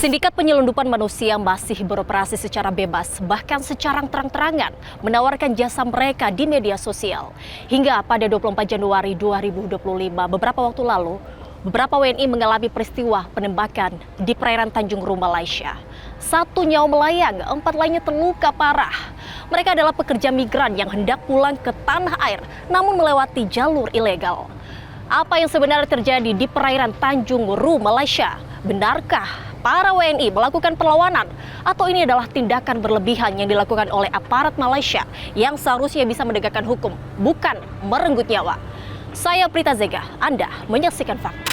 Sindikat penyelundupan manusia masih beroperasi secara bebas, bahkan secara terang-terangan menawarkan jasa mereka di media sosial. Hingga pada 24 Januari 2025, beberapa waktu lalu, beberapa WNI mengalami peristiwa penembakan di perairan Tanjung Ru, Malaysia. 1 nyawa melayang, 4 lainnya terluka parah. Mereka adalah pekerja migran yang hendak pulang ke tanah air, namun melewati jalur ilegal. Apa yang sebenarnya terjadi di perairan Tanjung Ru, Malaysia? Benarkah para WNI melakukan perlawanan atau ini adalah tindakan berlebihan yang dilakukan oleh aparat Malaysia yang seharusnya bisa menegakkan hukum, bukan merenggut nyawa? Saya Prita Zega, Anda menyaksikan Fakta.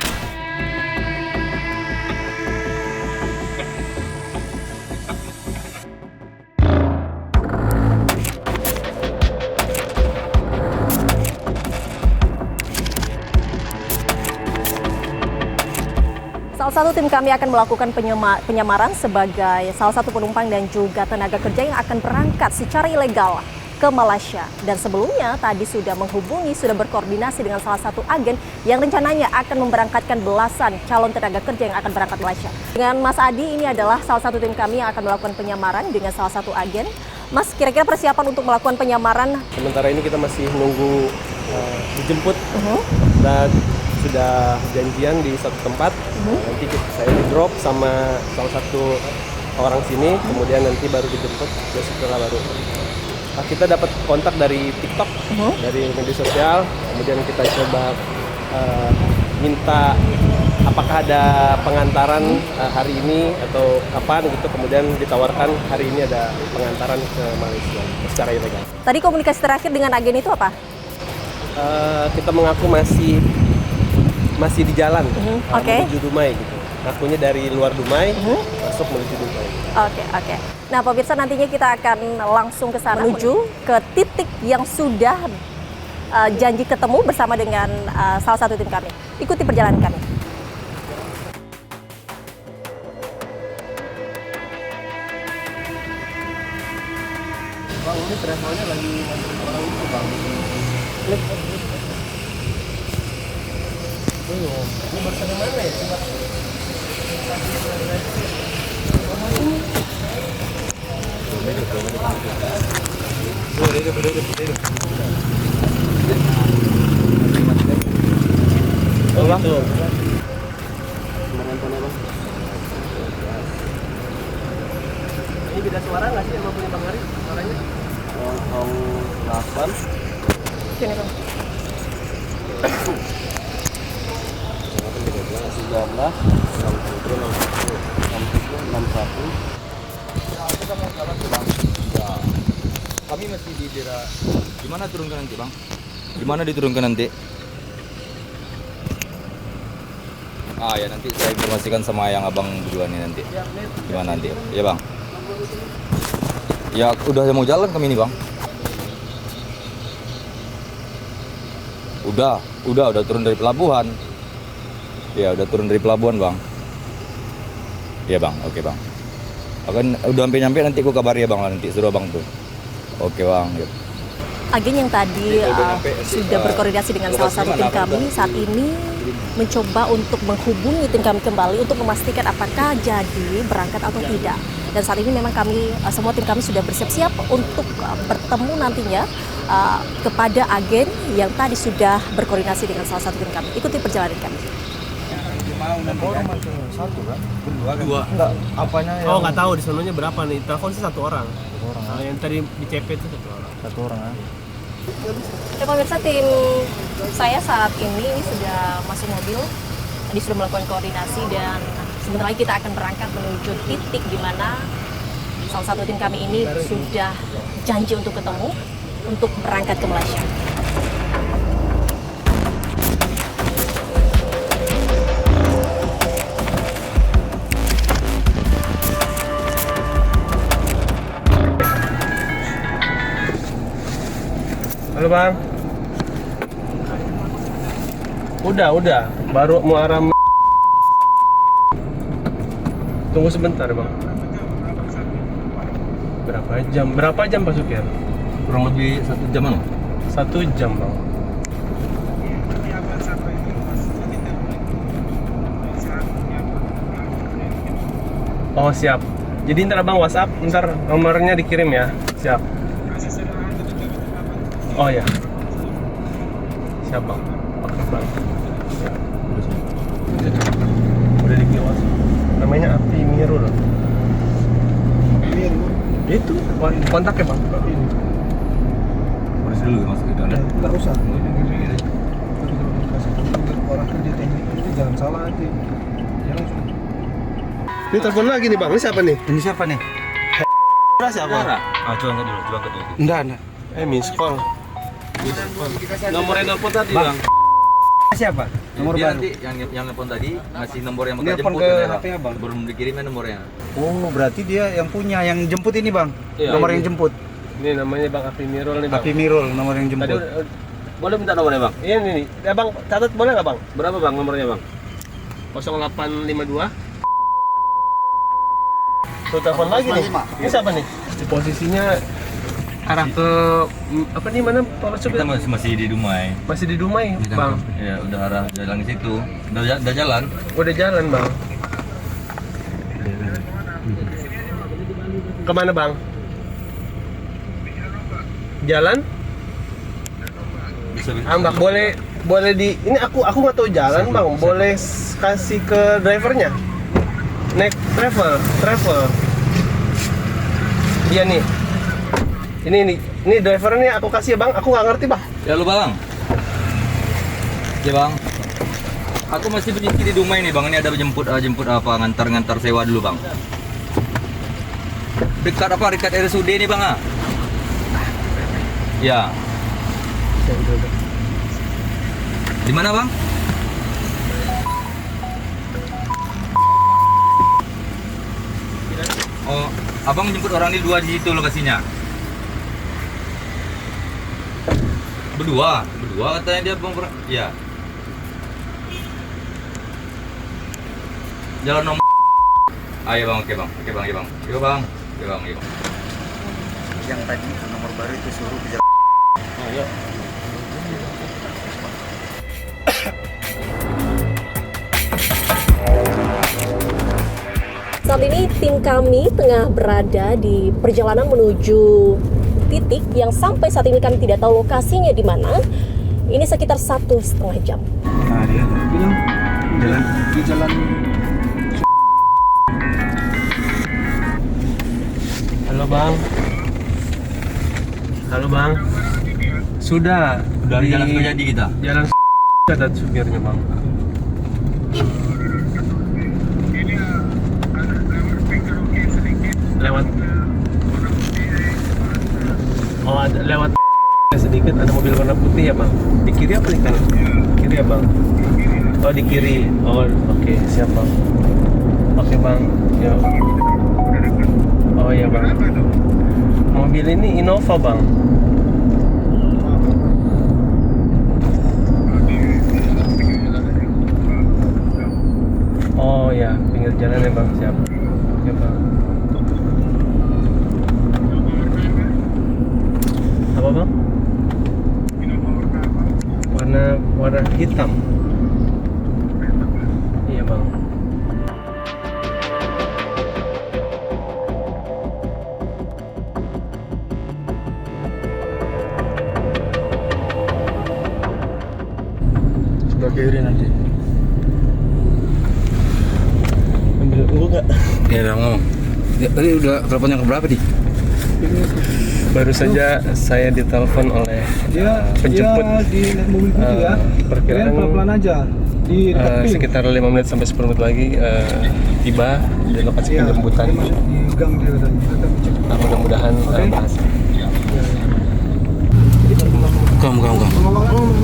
Salah satu tim kami akan melakukan penyamaran sebagai salah satu penumpang dan juga tenaga kerja yang akan berangkat secara ilegal ke Malaysia. Dan sebelumnya tadi sudah berkoordinasi dengan salah satu agen yang rencananya akan memberangkatkan belasan calon tenaga kerja yang akan berangkat Malaysia. Dengan Mas Adi, ini adalah salah satu tim kami yang akan melakukan penyamaran dengan salah satu agen. Mas, kira-kira persiapan untuk melakukan penyamaran? Sementara ini kita masih menunggu dijemput dan sudah janjian di satu tempat. Nanti saya di drop sama salah satu orang sini, kemudian nanti baru dijemput. Setelah baru kita dapat kontak dari TikTok, dari media sosial. Kemudian kita coba minta apakah ada pengantaran hari ini atau kapan gitu. Kemudian ditawarkan hari ini ada pengantaran ke Malaysia secara ilegal. Tadi komunikasi terakhir dengan agen itu apa? Kita mengaku masih di jalan menuju Dumai gitu. Ngakunya dari luar Dumai masuk menuju Dumai. Oke. Nah, pemirsa, nantinya kita akan langsung ke sana menuju ke titik yang sudah janji ketemu bersama dengan salah satu tim kami. Ikuti perjalanan kami. Bang, ini travelnya lagi nganterin orang itu, Bang. Ini barusan yang mana ya? Oh, Bang. Ini beda suara nggak sih sama punya Bang Ari? Suaranya? 08. Sini, Bang. 13, 61. Kita mau jalan tuh, Bang. Ya. Kami masih di daerah. Di mana turunkan nanti, Bang? Di mana diturunkan nanti? Ya nanti saya informasikan sama yang abang berdua nih nanti. Gimana nanti? Ya, Bang. Ya udah mau jalan kami ini, Bang. Udah turun dari pelabuhan. Ya udah turun dari pelabuhan, Bang. Iya, Bang. Oke, Bang. Akan udah sampai nanti aku kabari ya, Bang, nanti suruh Bang tuh. Oke, Bang. Yuk. Agen yang tadi sudah berkoordinasi dengan salah satu tim kami saat ini mencoba untuk menghubungi tim kami kembali untuk memastikan apakah jadi berangkat atau tidak. Dan saat ini memang kami, semua tim kami sudah bersiap-siap untuk bertemu nantinya kepada agen yang tadi sudah berkoordinasi dengan salah satu tim kami. Ikuti perjalanan kami. Orang masih satu kan? Dua. Enggak, apanya ya? Oh, nggak tahu di sononya berapa nih. Telepon sih satu orang. Yang tadi di CP itu satu orang. Satu orang ya. Ya, pemirsa, tim saya saat ini sudah masuk mobil. Tadi sudah melakukan koordinasi dan sebentar lagi kita akan berangkat menuju titik di mana salah satu tim kami ini sudah janji untuk ketemu untuk berangkat ke Malaysia. Halo, Bang. Udah. Baru mau arah. Tunggu sebentar, Bang. Berapa jam Pak Supir? Kurang lebih 1 jam kan? 1 jam, Bang. Oh siap. Jadi ntar abang WhatsApp, ntar nomornya dikirim ya. Siap. Oh ya. Siap bang. Oke bang. Siap. Udah dikirim WhatsApp. Namanya Api Mirul. Itu kontaknya bang. Urus dulu masuk ke dalam. Nggak usah. Orang kerja teknik itu jangan salah aja. Ya langsung. Ini telepon lagi nih bang. Ini siapa nih? Ini siapa nih? Siapa? Coba angkat dulu. Enggak. Miss call. Nomornya nelfon tadi bang. Siapa? Nomor Dia baru. nanti yang nelpon tadi ngasih nomor yang bakal Nelpon jemput ke ya, HP abang. Belum dikirimnya nomornya. Oh, berarti dia yang punya, yang jemput ini bang. Iya, Nomor ini. yang jemput. Ini namanya bang Api Mirul nih bang. Api Mirul, nomor yang Tadi jemput. boleh minta nomornya bang? Iya nih. Abang catat boleh nggak bang? Berapa bang nomornya bang? 0852. Tuh telepon lagi nih. Ini siapa nih? Di posisinya arah ke apa nih mana Pak Supir? Kita masih di Dumai. Masih di Dumai bang. Ya udah arah jalan ke situ. Udah jalan. Udah jalan bang. Kemana bang? Jalan? Bisa Mbak boleh di ini aku nggak tahu jalan bang. Boleh kasih ke drivernya? Naik travel. Iya nih. Ini drivernya aku kasih ya bang. Aku nggak ngerti bang. Ya lu bang. Ya bang. Aku masih berdiri di Dumai nih bang. Ini ada jemput apa ngantar sewa dulu bang. Dekat RSUD nih bang ah. Ya. Di mana bang? Oh, abang jemput orang di dua di situ lokasinya. Berdua katanya dia bang. Ya. Jalan nomor. Ayo bang, oke bang, iya bang. Yang tadi nomor baru itu suruh ke jalan. Oh, yuk. Saat ini tim kami tengah berada di perjalanan menuju titik yang sampai saat ini kami tidak tahu lokasinya di mana. Ini sekitar 1,5 jam. Nah dia bilang di jalan. Halo bang. Sudah Dari jalan Sukajadi kita. Jalan ada supirnya bang. Lewat. Oh ada lewat sedikit ada mobil warna putih ya bang. Di kiri apa di kanan? Kiri ya bang. Oh di kiri. Oh oke siap bang. Oke bang. Yuk. Oh iya bang. Mobil ini Innova bang. Oh ya, pinggir jalan ya bang, siap. Oke bang. Apa bang? Warna hitam. Iya bang. Sebelah kiri nanti. Ambil dulu nggak? Ya udah ngomong. Tadi udah telepon yang keberapa di? Baru saja saya ditelepon oleh penjemput. Di mobil putih ya. Perkiraan pelan-pelan aja. Di sekitar 5 menit sampai 10 menit lagi tiba di lokasi penjemputan. di gang dia katanya. Mudah-mudahan berhasil.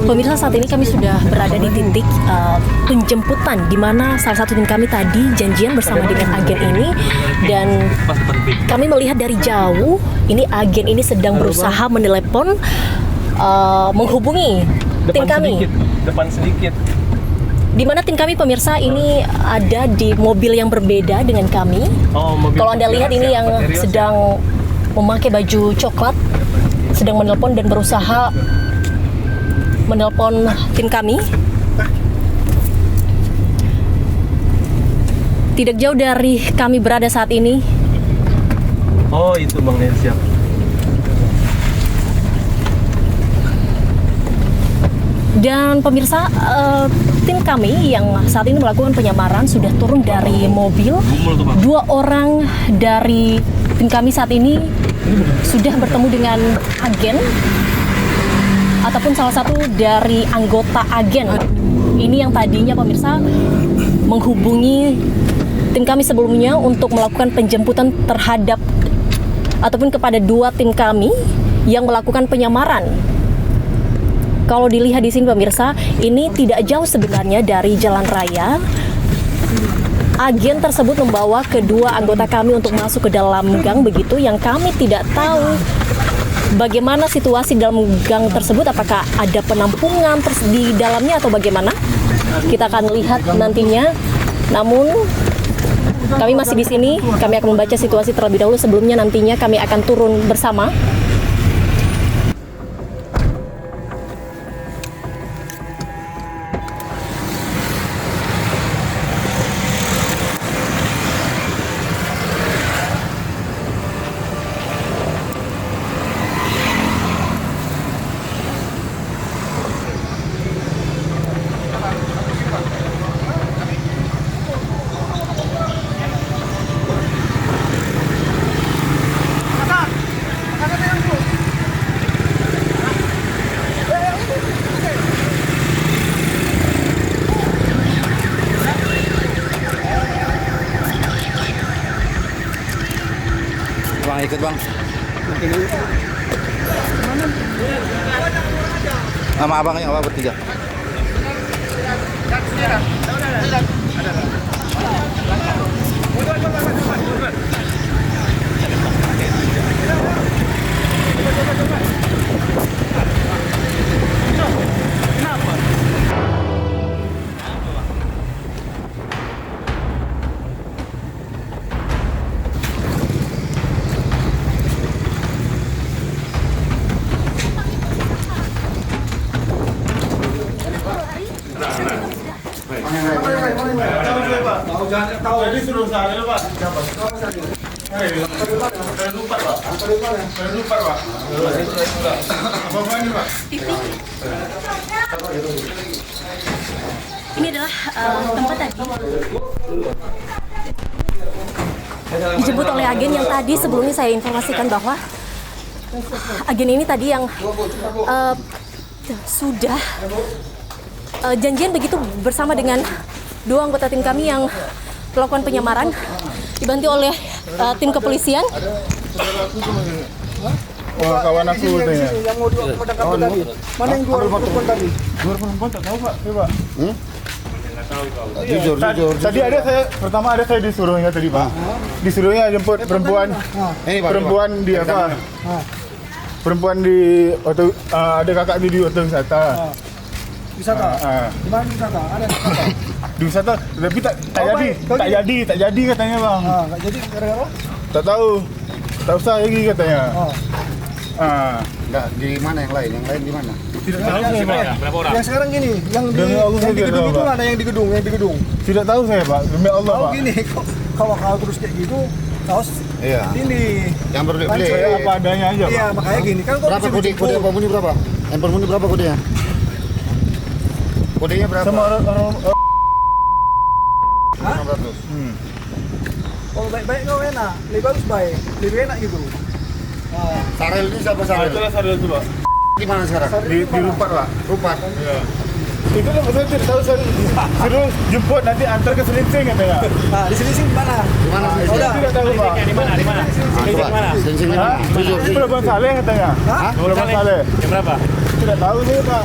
Pemirsa, saat ini kami sudah berada di titik penjemputan di mana salah satu tim kami tadi janjian bersama dengan agen ini, dan kami melihat dari jauh ini agen ini sedang berusaha menelepon menghubungi tim kami. Depan sedikit. Di mana tim kami, pemirsa, ini ada di mobil yang berbeda dengan kami. Oh, mobil Kalau Anda lihat ini yang sedang memakai baju coklat sedang menelpon dan berusaha menelpon tim kami. Tidak jauh dari kami berada saat ini, Oh itu Bang ya, siap. dan pemirsa, tim kami yang saat ini melakukan penyamaran sudah turun dari mobil. 2 orang dari tim kami saat ini sudah bertemu dengan agen ataupun salah satu dari anggota agen ini yang tadinya pemirsa menghubungi tim kami sebelumnya untuk melakukan penjemputan terhadap ataupun kepada 2 tim kami yang melakukan penyamaran. Kalau dilihat di sini pemirsa, ini tidak jauh sebenarnya dari jalan raya. Agen tersebut membawa kedua anggota kami untuk masuk ke dalam gang begitu, yang kami tidak tahu bagaimana situasi dalam gang tersebut, apakah ada penampungan di dalamnya atau bagaimana. Kita akan lihat nantinya. Namun kami masih di sini, kami akan membaca situasi terlebih dahulu sebelumnya nantinya kami akan turun bersama. Bang ikut bang. Sama abangnya apa bertiga? Ini adalah tempat tadi dijemput oleh agen yang tadi sebelumnya saya informasikan bahwa agen ini tadi yang sudah janjian begitu bersama dengan 2 anggota tim kami yang melakukan penyamaran dibantu oleh tim kepolisian. Oh, kawan aku katanya. Yang mau kawan tadi. Mana yang 2 perempuan tadi? 2 perempuan tak tahu Pak. Coba. Jujur. Tadi ada saya disuruhnya tadi Pak. Disuruhnya jemput perempuan. Perempuan di apa? Perempuan di ada kakak di auto wisata. Wisata? Di mana wisata? Ada wisata? Di wisata, tapi tak jadi katanya Bang. Nggak jadi gara-gara? Tak tahu. Tak usah lagi katanya. Enggak, di mana yang lain? Yang lain di mana? Tidak tahu saya Pak. Berapa orang? Yang sekarang gini, yang di gedung itu ada yang di gedung, Tidak tahu saya Pak. Demi Allah Pak. Gini, kalau kau terus kayak gitu, kaos Iya. ini. Yang beli. Saya apa adanya aja Pak. Iya, makanya gini kan kau Berapa kode apa bunyi berapa? Handphone bunyi berapa kodenya? Kodenya berapa? Sama orang 600. Kalau baik-baik kau enak, lebih bagus baik, lebih enak gitu. Sarel ini siapa Sarel? itulah sadar itu Pak. Di mana sekarang? Di Rupat Pak. Rupat. Iya. Itu lah saya tidak tahu, saya suruh jemput nanti antar ke Selingsing katanya. Nah, di sini sih di mana? Di mana? Saya tidak tahu Pak. Di mana? Di mana? Coba. Sing di mana? Jujur. Di Pelabuhan Saleh katanya. Hah? Di Pelabuhan Saleh. Jam berapa? Tidak tahu saya Pak.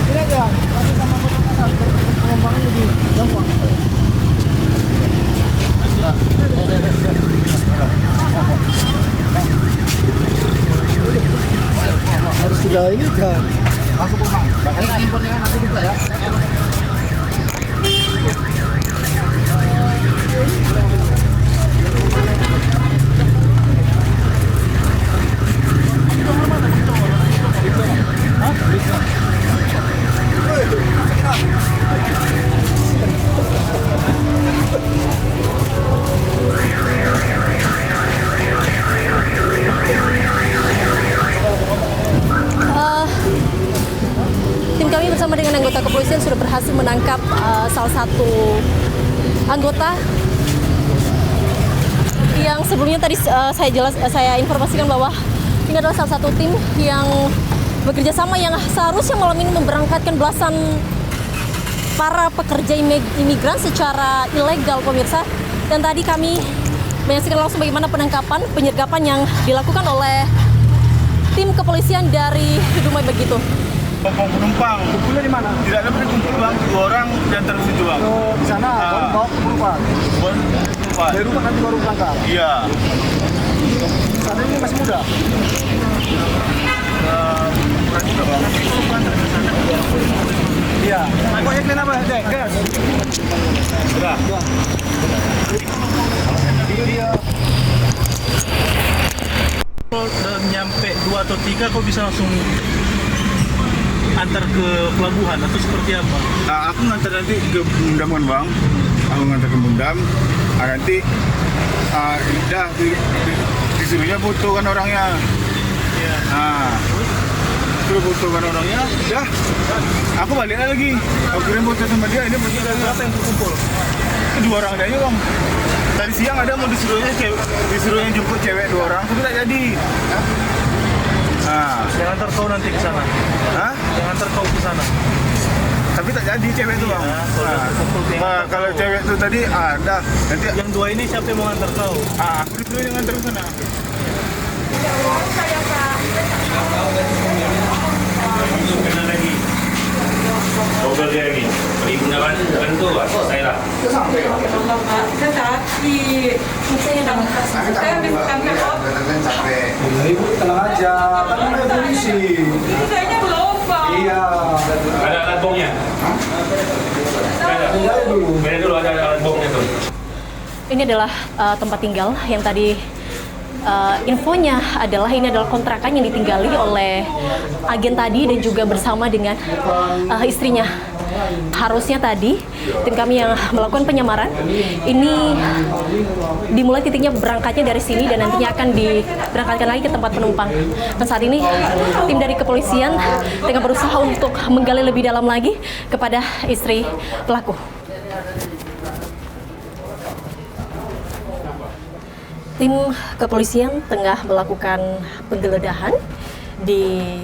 Ini aja, kasih sama pasar, pengembangan lebih gampang. Harus sudah ini kan. Masuk rumah. Makanya handphonenya nanti buka ya. Hah? bersama dengan anggota kepolisian sudah berhasil menangkap salah satu anggota yang sebelumnya tadi saya informasikan bahwa ini adalah salah satu tim yang bekerja sama yang seharusnya malam ini memberangkatkan belasan para pekerja imigran secara ilegal, pemirsa. Dan tadi kami menyaksikan langsung bagaimana penangkapan, penyergapan yang dilakukan oleh tim kepolisian dari Dumai begitu. Penumpang Kumpulnya di mana? tidak ada berkumpul bang, 2 orang diantar ke situ bang. Oh, di sana, bawa ke rumah. Dari rumah nanti baru berangkat. Iya. Sana ini masih muda. Bukan juga bang. Iya. Kok yang kenapa? Dek, gas. Sudah. Itu dia. Kalau udah nyampe 2 atau 3 kok bisa langsung antar ke pelabuhan atau seperti apa? Nah, aku ngantar nanti ke Bundam kan bang. Aku ngantar ke Bundam. Nanti disuruhnya foto kan orangnya. Iya. Nah, suruh foto kan orangnya. Dah. Aku balik lagi. Aku kirim foto sama dia. Ini foto dari Berapa yang terkumpul? 2 orang aja bang. Tadi siang ada mau disuruhnya jemput cewek 2 orang, tapi tak jadi. Nah, Yang antar kau nanti ke sana. hah? Yang antar kau ke sana. Tapi tak jadi cewek itu bang. Nah, kalau cewek itu tadi ada. Nanti Yang 2 ini siapa yang mau antar kau? aku disuruh yang nganter ke sana. lagi. Double dia lagi. Beli gunakan tentu saya lah. Ibu tenang aja, kan ada polisi. Iya. Ada alat bomnya? Ada dulu. Ada alat bomnya tuh. Ini adalah tempat tinggal yang tadi infonya adalah ini adalah kontrakan yang ditinggali oleh agen tadi dan juga bersama dengan istrinya. Harusnya tadi tim kami yang melakukan penyamaran ini dimulai titiknya berangkatnya dari sini dan nantinya akan diberangkatkan lagi ke tempat penumpang. Dan saat ini tim dari kepolisian tengah berusaha untuk menggali lebih dalam lagi kepada istri pelaku. Tim kepolisian tengah melakukan penggeledahan di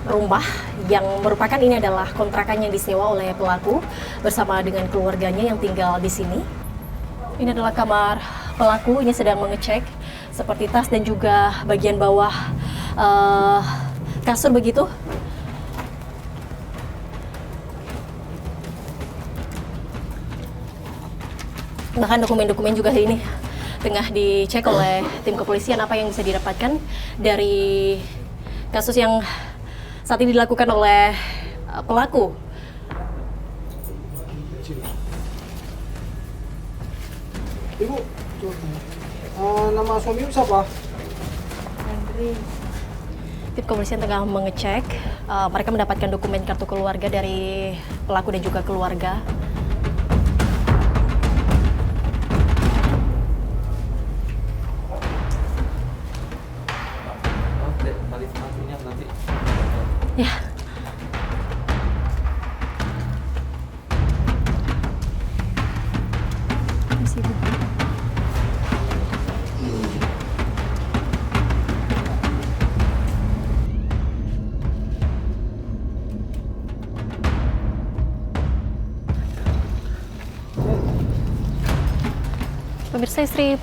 rumah yang merupakan ini adalah kontrakan yang disewa oleh pelaku bersama dengan keluarganya yang tinggal di sini. Ini adalah kamar pelaku, ini sedang mengecek seperti tas dan juga bagian bawah kasur begitu. Bahkan dokumen-dokumen juga ini tengah dicek oleh tim kepolisian apa yang bisa didapatkan dari kasus yang saat ini dilakukan oleh pelaku. Ibu, nama suami ibu siapa? Andri. Tim kepolisian tengah mengecek, mereka mendapatkan dokumen kartu keluarga dari pelaku dan juga keluarga. Ya. Pemirsa, istri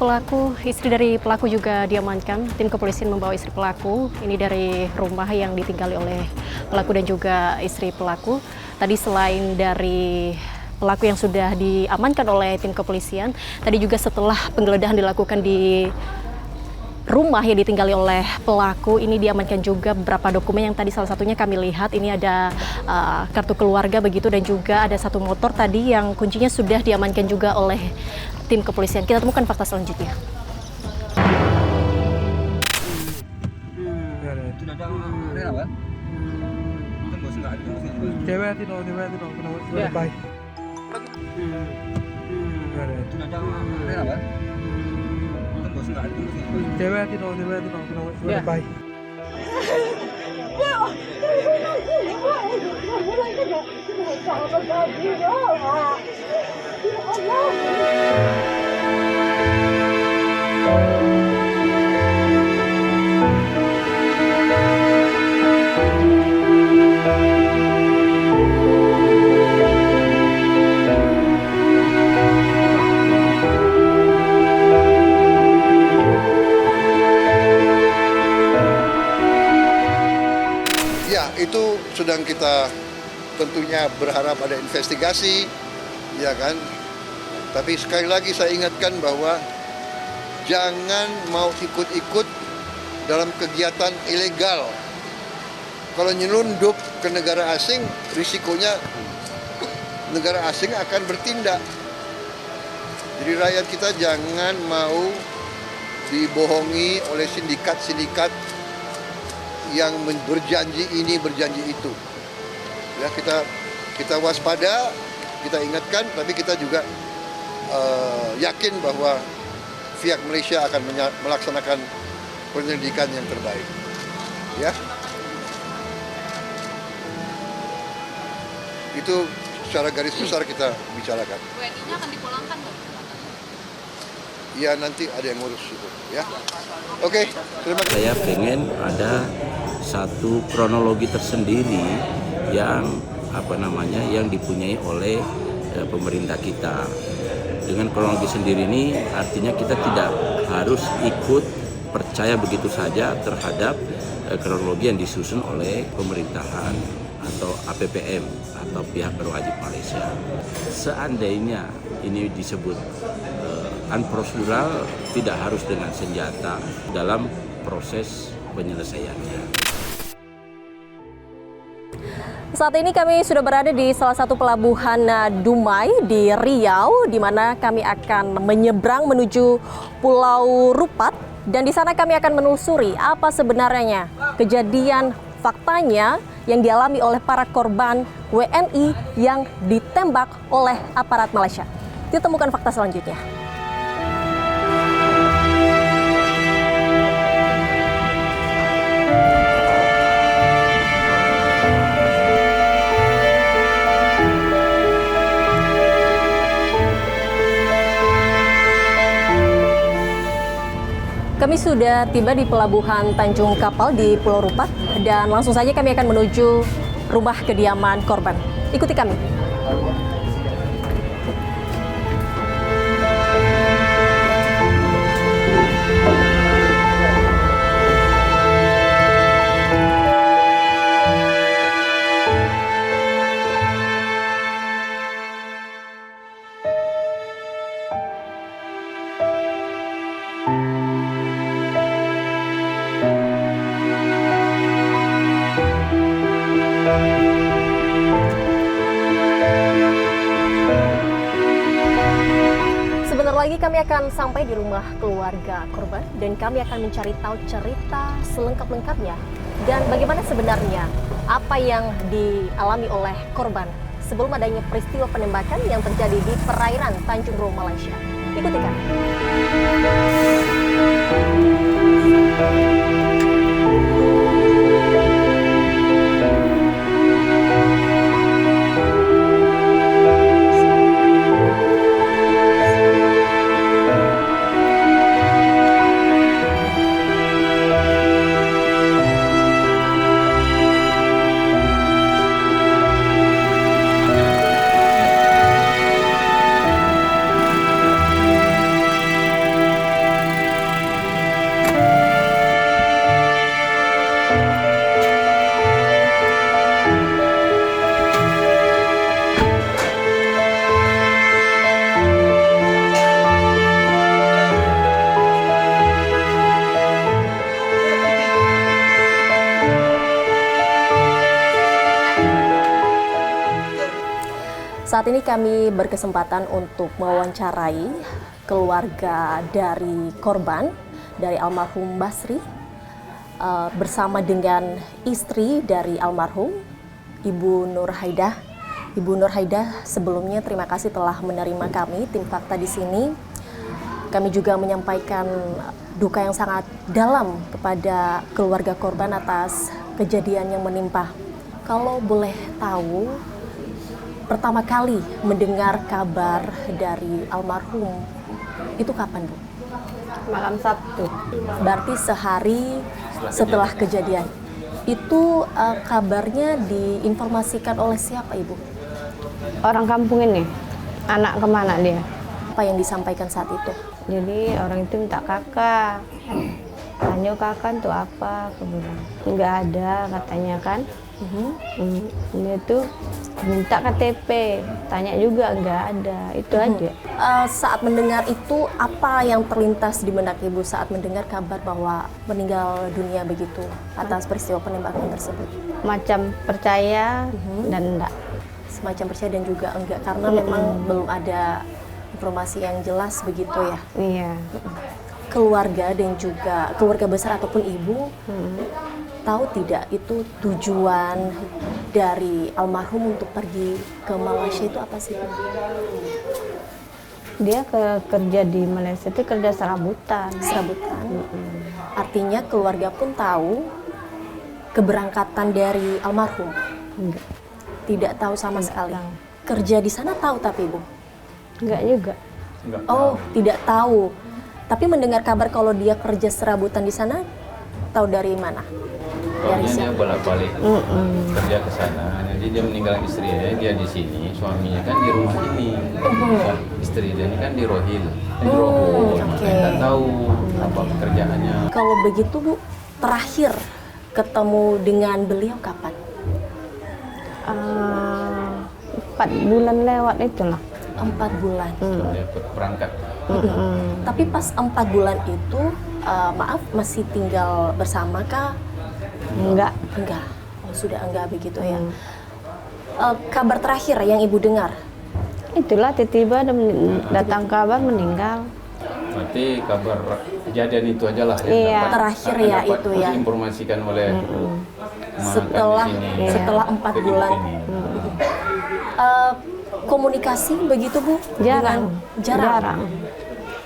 dari pelaku juga diamankan. Tim kepolisian membawa istri pelaku ini dari rumah yang ditinggali oleh pelaku dan juga istri pelaku. Tadi selain dari pelaku yang sudah diamankan oleh tim kepolisian, tadi juga setelah penggeledahan dilakukan di rumah yang ditinggali oleh pelaku, ini diamankan juga beberapa dokumen yang tadi salah satunya kami lihat. Ini ada kartu keluarga begitu dan juga ada satu motor tadi yang kuncinya sudah diamankan juga oleh tim kepolisian. Kita temukan fakta selanjutnya. Cewek itu, baik. Cewek itu, baik. Ya, itu sedang kita tentunya berharap ada investigasi, ya kan. Tapi sekali lagi saya ingatkan bahwa jangan mau ikut-ikut dalam kegiatan ilegal. Kalau nyelundup ke negara asing, risikonya negara asing akan bertindak. Jadi rakyat kita jangan mau dibohongi oleh sindikat-sindikat yang berjanji ini, berjanji itu. Ya, kita waspada, kita ingatkan, tapi kita juga yakin bahwa pihak Malaysia akan melaksanakan penyelidikan yang terbaik. Ya. Itu secara garis besar kita bicarakan. WNI-nya akan dipulangkan nggak? Ya, nanti ada yang ngurus itu, ya. Oke, terima kasih. Saya pengen ada satu kronologi tersendiri yang yang dipunyai oleh pemerintah kita. Dengan kronologi sendiri ini artinya kita tidak harus ikut percaya begitu saja terhadap kronologi yang disusun oleh pemerintahan atau APPM atau pihak berwajib Malaysia. Seandainya ini disebut unprocedural, tidak harus dengan senjata dalam proses penyelesaiannya. Saat ini kami sudah berada di salah satu pelabuhan Dumai di Riau, di mana kami akan menyeberang menuju Pulau Rupat, dan di sana kami akan menelusuri apa sebenarnya kejadian faktanya yang dialami oleh para korban WNI yang ditembak oleh aparat Malaysia. Ditemukan fakta selanjutnya. Kami sudah tiba di pelabuhan Tanjung Kapal di Pulau Rupat, dan langsung saja kami akan menuju rumah kediaman korban. Ikuti kami. Lagi kami akan sampai di rumah keluarga korban, dan kami akan mencari tahu cerita selengkap-lengkapnya dan bagaimana sebenarnya apa yang dialami oleh korban sebelum adanya peristiwa penembakan yang terjadi di perairan Tanjung Ro, Malaysia. Ikuti kami. Saat ini kami berkesempatan untuk mewawancarai keluarga dari korban, dari almarhum Basri, bersama dengan istri dari almarhum, Ibu Nur Haidah. Ibu Nur Haidah, sebelumnya terima kasih telah menerima kami, tim Fakta di sini. Kami juga menyampaikan duka yang sangat dalam kepada keluarga korban atas kejadian yang menimpa. Kalau boleh tahu, pertama kali mendengar kabar dari almarhum itu kapan, Bu? Malam Sabtu. Berarti sehari setelah kejadian. Itu kabarnya diinformasikan oleh siapa, Ibu? Orang kampung ini, anak kemana dia? Apa yang disampaikan saat itu? Jadi orang itu minta kakak. Tanya kakak tuh apa? Aku bilang nggak ada katanya kan. Dia tuh minta KTP, tanya juga nggak ada, itu aja. Saat mendengar itu, apa yang terlintas di benak Ibu saat mendengar kabar bahwa meninggal dunia begitu atas peristiwa penembakan tersebut? Macam percaya dan enggak. Semacam percaya dan juga enggak, karena memang belum ada informasi yang jelas begitu ya? Iya. Keluarga dan juga keluarga besar ataupun Ibu tahu tidak itu tujuan dari almarhum untuk pergi ke Malaysia itu apa sih? Dia kerja di Malaysia itu kerja serabutan. Serabutan. Artinya keluarga pun tahu keberangkatan dari almarhum? Enggak. Tidak tahu sama Enggak sekali. tahu. Kerja di sana tahu tapi Bu? Enggak juga. Oh, tidak tahu. Tapi mendengar kabar kalau dia kerja serabutan di sana, tahu dari mana? Dari Soalnya dia siapa? bolak-balik kerja ke sana. Jadi dia meninggal istrinya, dia di sini, suaminya kan di rumah ini. Istri dia ini kan di Rohil, di Rohul. oke. Kita tahu apa pekerjaannya. Kalau begitu Bu, terakhir ketemu dengan beliau kapan? 4 bulan lewat itulah. 4 bulan. Dia berangkat. Tapi pas 4 bulan itu, maaf, masih tinggal bersama kah? Enggak. Enggak. Oh, sudah enggak begitu ya. Kabar terakhir yang Ibu dengar? Itulah tiba-tiba datang kabar meninggal. Berarti kabar kejadian itu aja lah yang Iya. dapat- Terakhir akan ya dapat itu ya. diinformasikan oleh Setelah di sini. setelah 4 bulan. Ini. Komunikasi begitu Bu? Jarang. Jarang.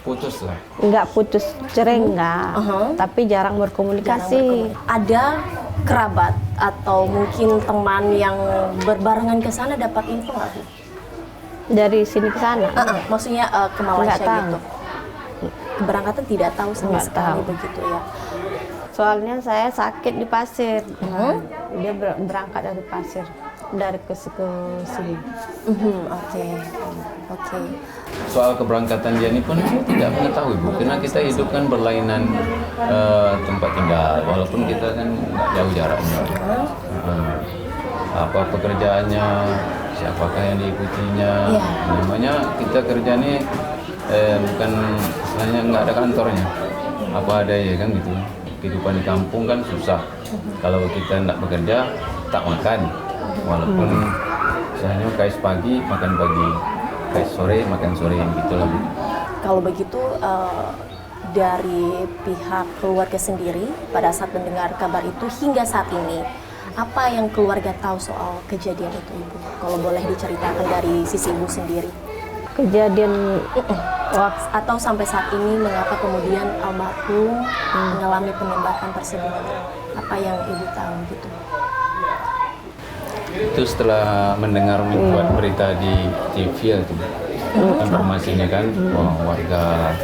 Putus lah. Enggak putus cerai enggak, tapi jarang berkomunikasi. Ada kerabat atau mungkin teman yang berbarengan ke sana dapat info nggak Bu? Dari sini ke sana. Maksudnya ke Malaysia Nggak tahu. gitu. Keberangkatan tidak tahu sama Nggak sekali tahu. begitu ya. Soalnya saya sakit di Pasir. Dia berangkat dari Pasir, dari ke sini. Oke. Soal keberangkatan dia ini pun tidak mengetahui Bu, karena kita hidup kan berlainan tempat tinggal, walaupun kita kan nggak jauh jaraknya. Apa pekerjaannya, siapakah yang diikutinya, namanya kita kerja ini bukan istilahnya nggak ada kantornya, apa ada ya kan gitu. Kehidupan di kampung kan susah, kalau kita nggak bekerja tak makan, walaupun misalnya kais pagi makan pagi, kais sore makan sore gitu lah. Kalau begitu dari pihak keluarga sendiri pada saat mendengar kabar itu hingga saat ini, apa yang keluarga tahu soal kejadian itu Ibu? Kalau boleh diceritakan dari sisi Ibu sendiri. Kejadian Atau sampai saat ini mengapa kemudian almarhum mengalami penembakan tersebut? Apa yang Ibu tahu gitu? Itu setelah mendengar membuat berita di TV itu informasinya kan, warga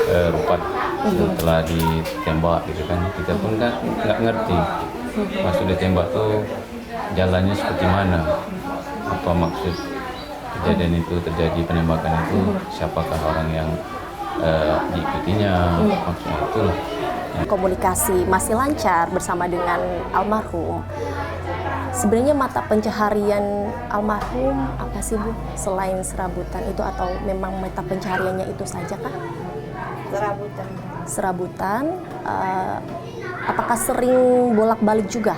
Rupat setelah ditembak gitu kan, kita pun kan nggak ngerti pas sudah tembak tuh jalannya seperti mana, apa maksud kejadian itu terjadi, penembakan itu siapakah orang yang diikutinya, maksudnya itulah. Komunikasi masih lancar bersama dengan almarhum. Sebenarnya mata pencaharian almarhum apa sih Bu? Selain serabutan itu, atau memang mata pencahariannya itu saja kah? serabutan. Serabutan. Apakah sering bolak-balik juga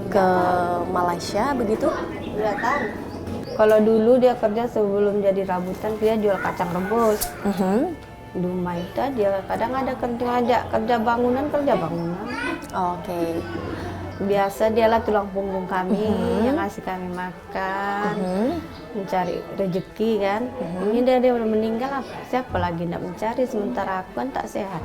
ke Malaysia begitu? Enggak tahu. Kalau dulu dia kerja sebelum jadi rabutan, dia jual kacang rebus. Di rumah itu dia kadang ada kerja bangunan. Oke. Biasa dialah tulang punggung kami yang ngasih kami makan, mencari rezeki kan. Ini dia udah meninggal, siapa lagi tidak mencari, sementara aku kan tak sehat.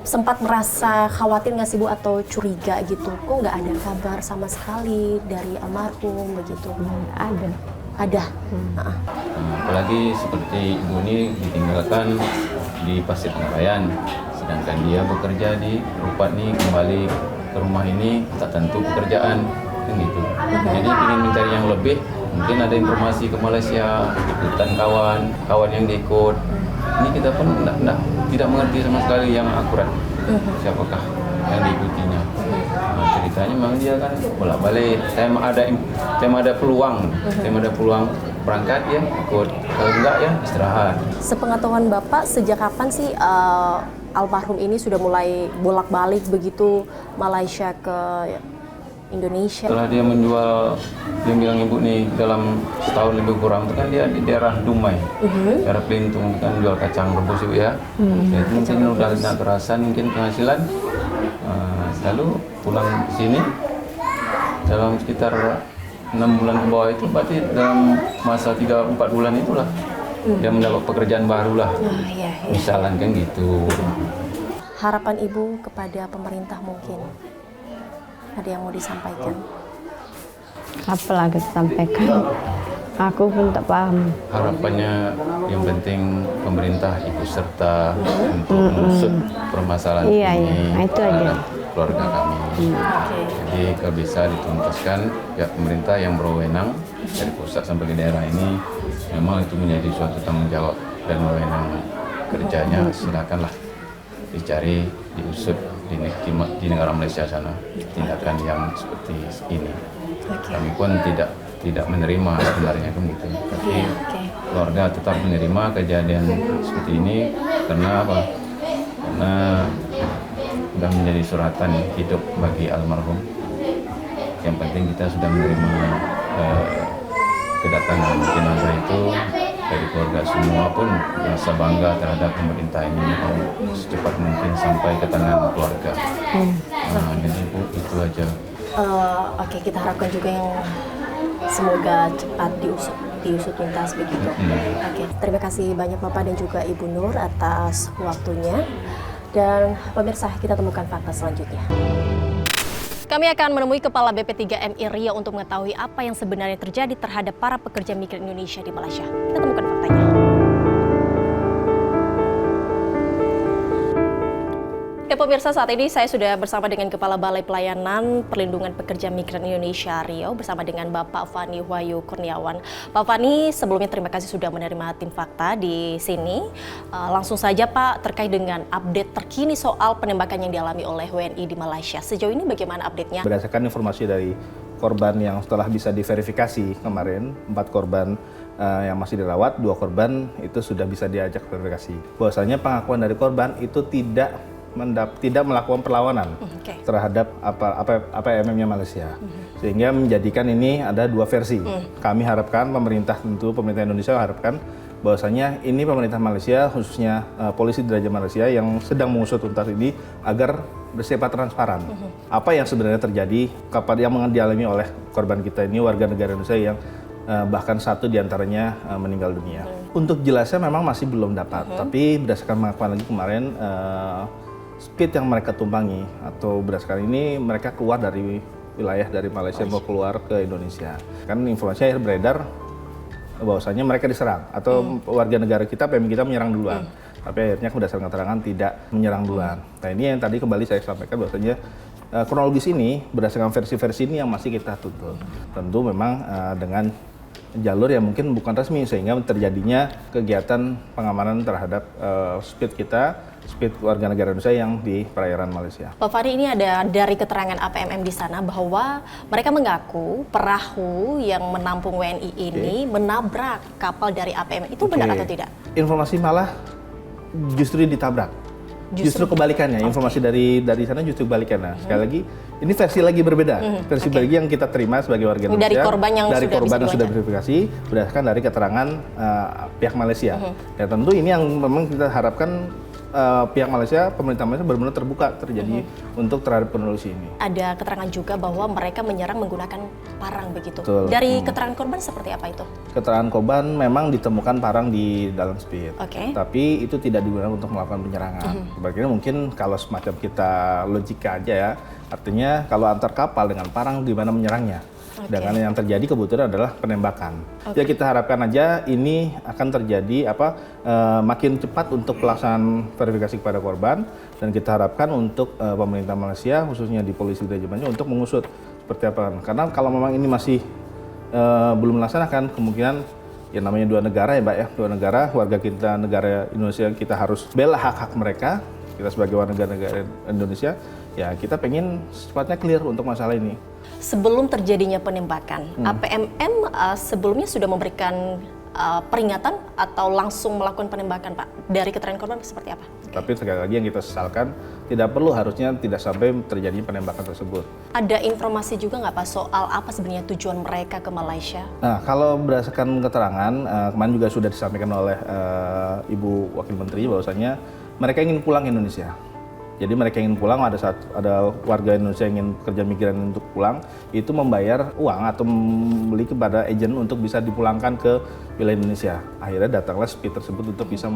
sempat merasa khawatir nggak sih Bu atau curiga gitu? Kok nggak ada kabar sama sekali dari almarhum begitu? Ada. Ada. Apalagi seperti ibu ini ditinggalkan di Pasir Pengarayan, sedangkan dia bekerja di Rupat nih, kembali ke rumah ini tak tentu pekerjaan kan gitu. Jadi ingin mencari yang lebih, mungkin ada informasi ke Malaysia, ikutan kawan yang diikut. Ini kita pun tidak mengerti sama sekali yang akurat siapakah yang diikutinya. Nah, ceritanya memang dia kan bolak-balik. Saya ada peluang berangkat ya ikut, kalau enggak ya istirahat. Sepengetahuan Bapak, sejak kapan sih almarhum ini sudah mulai bolak-balik begitu Malaysia ke Indonesia? Setelah dia menjual, dia bilang ibu nih dalam setahun lebih kurang itu kan dia di daerah Dumai, daerah Pelintung kan jual kacang rebus ibu ya. Ya itu mungkin udah tidak terasa mungkin penghasilan. Lalu pulang ke sini dalam sekitar 6 bulan ke bawah itu, berarti dalam masa 3-4 bulan itulah dia mendapat pekerjaan baru lah. Misalnya kan gitu. Harapan Ibu kepada pemerintah mungkin ada yang mau disampaikan? Apa lagi disampaikan? Aku pun tak paham. Harapannya yang penting pemerintah ikut serta untuk mengusut permasalahan ini itu aja. Keluarga kami. Jadi kalau bisa dituntaskan pihak pemerintah yang berwenang dari pusat sampai ke daerah ini, memang itu menjadi suatu tanggung jawab dan wewenang kerjanya, silakanlah dicari, diusut di negara Malaysia sana tindakan yang seperti ini. Kami pun tidak menerima sebenarnya kan gitu. Tapi keluarga tetap menerima kejadian seperti ini karena apa? Karena sudah menjadi suratan hidup bagi almarhum. Yang penting kita sudah menerima kedatangan jenazah itu dari keluarga semua pun merasa bangga terhadap pemerintah ini secepat mungkin sampai ke tangan keluarga. Nah, jadi Bu, itu aja. Oke, kita harapkan juga yang semoga cepat diusut tuntas begitu. Oke, terima kasih banyak Bapak dan juga Ibu Nur atas waktunya. Dan pemirsa, kita temukan fakta selanjutnya. Kami akan menemui Kepala BP3MI Riau untuk mengetahui apa yang sebenarnya terjadi terhadap para pekerja migran Indonesia di Malaysia. Kita temukan faktanya. Ya pemirsa, saat ini saya sudah bersama dengan Kepala Balai Pelayanan Perlindungan Pekerja Migran Indonesia Riau bersama dengan Bapak Fani Wahyu Kurniawan. Pak Fani, sebelumnya terima kasih sudah menerima tim fakta di sini. Langsung saja Pak, terkait dengan update terkini soal penembakan yang dialami oleh WNI di Malaysia. Sejauh ini bagaimana update-nya? Berdasarkan informasi dari korban yang setelah bisa diverifikasi kemarin, 4 korban yang masih dirawat, 2 korban itu sudah bisa diajak verifikasi. Bahwasanya pengakuan dari korban itu tidak melakukan perlawanan terhadap APMM-nya Malaysia, sehingga menjadikan ini ada 2 versi. Kami harapkan pemerintah Indonesia harapkan bahwasanya ini pemerintah Malaysia, khususnya polisi Diraja Malaysia yang sedang mengusut tuntas ini agar bersifat transparan. Apa yang sebenarnya terjadi kepada yang dialami oleh korban kita ini, warga negara Indonesia yang bahkan 1 diantaranya meninggal dunia. Untuk jelasnya memang masih belum dapat, tapi berdasarkan pengakuan lagi kemarin, speed yang mereka tumpangi atau berdasarkan ini mereka keluar dari wilayah dari Malaysia mau keluar ke Indonesia. Kan informasinya beredar bahwasanya mereka diserang atau warga negara kita, PMI kita menyerang duluan. Tapi akhirnya berdasarkan keterangan tidak menyerang duluan. Nah ini yang tadi kembali saya sampaikan bahwasanya kronologis ini berdasarkan versi-versi ini yang masih kita tuntut. Tentu memang dengan jalur yang mungkin bukan resmi sehingga terjadinya kegiatan pengamanan terhadap speed warga negara Indonesia yang di perairan Malaysia. Pak Fari, ini ada dari keterangan APMM di sana bahwa mereka mengaku perahu yang menampung WNI ini menabrak kapal dari APMM. Itu benar atau tidak? Informasi malah justru ditabrak. Justru kebalikannya, informasi dari sana justru kebalikannya. Sekali lagi, ini versi lagi berbeda. Versi lagi yang kita terima sebagai warga Indonesia. Dari korban yang sudah verifikasi, berdasarkan dari keterangan pihak Malaysia. Ya tentu ini yang memang kita harapkan pihak Malaysia, pemerintah Malaysia benar-benar terbuka terjadi untuk terhadap penelusi ini. Ada keterangan juga bahwa mereka menyerang menggunakan parang begitu. Betul. Dari keterangan korban seperti apa itu? Keterangan korban memang ditemukan parang di dalam speed, Oke. tapi itu tidak digunakan untuk melakukan penyerangan. Sebaliknya mungkin kalau semacam kita logika aja ya, artinya kalau antar kapal dengan parang gimana menyerangnya. Dengan yang terjadi kebetulan adalah penembakan. Ya kita harapkan aja ini akan terjadi makin cepat untuk pelaksanaan verifikasi kepada korban, dan kita harapkan untuk pemerintah Malaysia khususnya di polisi Raja Banyu untuk mengusut seperti apa. Karena kalau memang ini masih belum melaksanakan, kemungkinan ya namanya dua negara ya Mbak ya, dua negara, warga kita negara Indonesia, kita harus bela hak-hak mereka. Kita sebagai warga negara Indonesia, ya kita pengen secepatnya clear untuk masalah ini. Sebelum terjadinya penembakan, APMM sebelumnya sudah memberikan peringatan atau langsung melakukan penembakan, Pak? Dari keterangan korban seperti apa? Tapi sekali lagi yang kita sesalkan, tidak perlu, harusnya tidak sampai terjadi penembakan tersebut. Ada informasi juga nggak Pak soal apa sebenarnya tujuan mereka ke Malaysia? Nah, kalau berdasarkan keterangan, kemarin juga sudah disampaikan oleh Ibu Wakil Menteri bahwasanya mereka ingin pulang ke Indonesia. Jadi mereka ingin pulang, ada warga Indonesia yang ingin kerja migran untuk pulang, itu membayar uang atau membeli kepada agen untuk bisa dipulangkan ke wilayah Indonesia. Akhirnya datanglah speed tersebut untuk bisa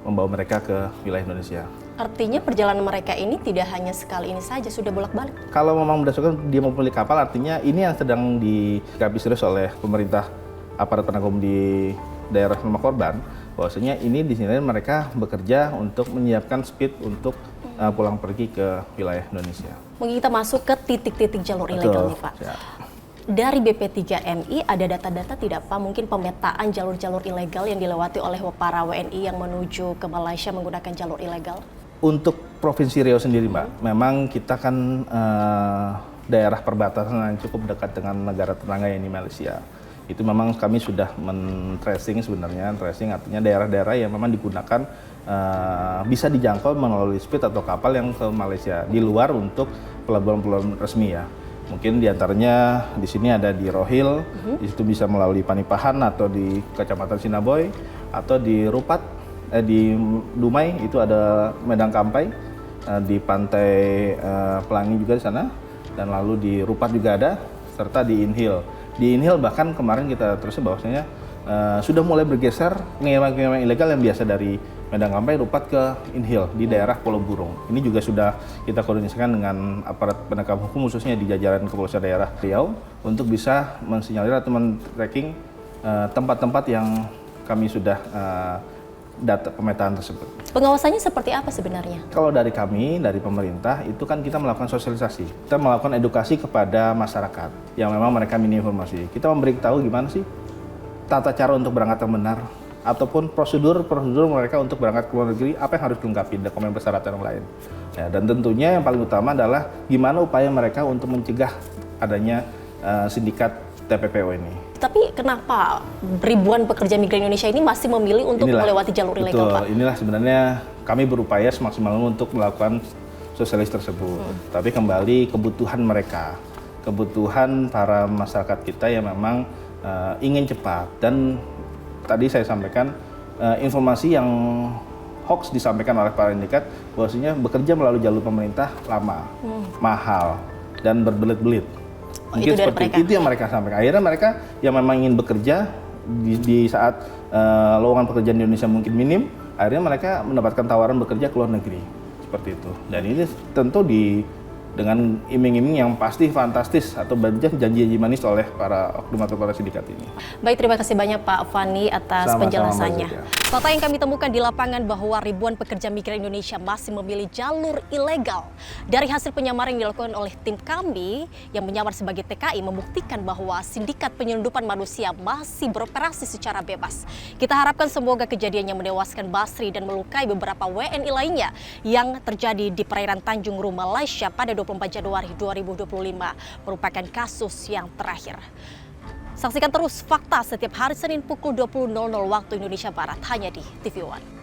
membawa mereka ke wilayah Indonesia. Artinya perjalanan mereka ini tidak hanya sekali ini saja, sudah bolak-balik? Kalau memang berdasarkan dia mau beli kapal, artinya ini yang sedang disikapi serius oleh pemerintah aparat penegak hukum di daerah rumah korban, bahwasanya ini di sini mereka bekerja untuk menyiapkan speed untuk pulang pergi ke wilayah Indonesia. Mungkin kita masuk ke titik-titik jalur ilegal nih Pak. Ya. Dari BP3MI ada data-data tidak Pak, mungkin pemetaan jalur-jalur ilegal yang dilewati oleh para WNI yang menuju ke Malaysia menggunakan jalur ilegal? Untuk Provinsi Riau sendiri Mbak, memang kita kan daerah perbatasan yang cukup dekat dengan negara tetangga yang di Malaysia. Itu memang kami sudah men-tracing sebenarnya, tracing artinya daerah-daerah yang memang digunakan bisa dijangkau melalui speed atau kapal yang ke Malaysia di luar untuk pelabuhan-pelabuhan resmi ya. Mungkin diantaranya di sini ada di Rohil, di situ bisa melalui Panipahan atau di Kecamatan Sinaboy, atau di Rupat, di Dumai itu ada Medang Kampai, di Pantai Pelangi juga di sana, dan lalu di Rupat juga ada, serta di Inhil. Di Inhil bahkan kemarin kita terus bahwasanya sudah mulai bergeser pengiriman ilegal yang biasa dari Medang Kampai, Rupat ke Inhil di daerah Pulau Burung. Ini juga sudah kita koordinasikan dengan aparat penegak hukum khususnya di jajaran Kepolisian Daerah Riau untuk bisa mensinyalir atau men-tracking tempat-tempat yang kami sudah data pemetaan tersebut. Pengawasannya seperti apa sebenarnya? Kalau dari kami, dari pemerintah, itu kan kita melakukan sosialisasi. Kita melakukan edukasi kepada masyarakat yang memang mereka minim informasi. Kita memberitahu gimana sih tata cara untuk berangkat yang benar, ataupun prosedur mereka untuk berangkat ke luar negeri, apa yang harus dilengkapi, dokumen persyaratan yang lain. Ya, dan tentunya yang paling utama adalah gimana upaya mereka untuk mencegah adanya sindikat TPPO ini. Tapi kenapa ribuan pekerja migran Indonesia ini masih memilih untuk melewati jalur ilegal, Pak? Inilah sebenarnya kami berupaya semaksimal untuk melakukan sosialisasi tersebut. Tapi kembali kebutuhan mereka, kebutuhan para masyarakat kita yang memang ingin cepat. Dan tadi saya sampaikan informasi yang hoax disampaikan oleh para indikat bahwasanya bekerja melalui jalur pemerintah lama, mahal, dan berbelit-belit. Mungkin seperti itu yang mereka sampaikan. Akhirnya mereka yang memang ingin bekerja di saat lowongan pekerjaan di Indonesia mungkin minim, akhirnya mereka mendapatkan tawaran bekerja ke luar negeri seperti itu. Dan ini tentu dengan iming-iming yang pasti fantastis atau janji-janji manis oleh para oknum atau para sindikat ini. Baik, terima kasih banyak Pak Fani atas penjelasannya. Fakta yang kami temukan di lapangan bahwa ribuan pekerja migran Indonesia masih memilih jalur ilegal. Dari hasil penyamaran yang dilakukan oleh tim kami yang menyamar sebagai TKI membuktikan bahwa sindikat penyelundupan manusia masih beroperasi secara bebas. Kita harapkan semoga kejadian yang menewaskan Basri dan melukai beberapa WNI lainnya yang terjadi di perairan Tanjung Ru, Malaysia pada 24 Januari 2025 merupakan kasus yang terakhir. Saksikan terus Fakta setiap hari Senin pukul 20.00 waktu Indonesia Barat hanya di TV One.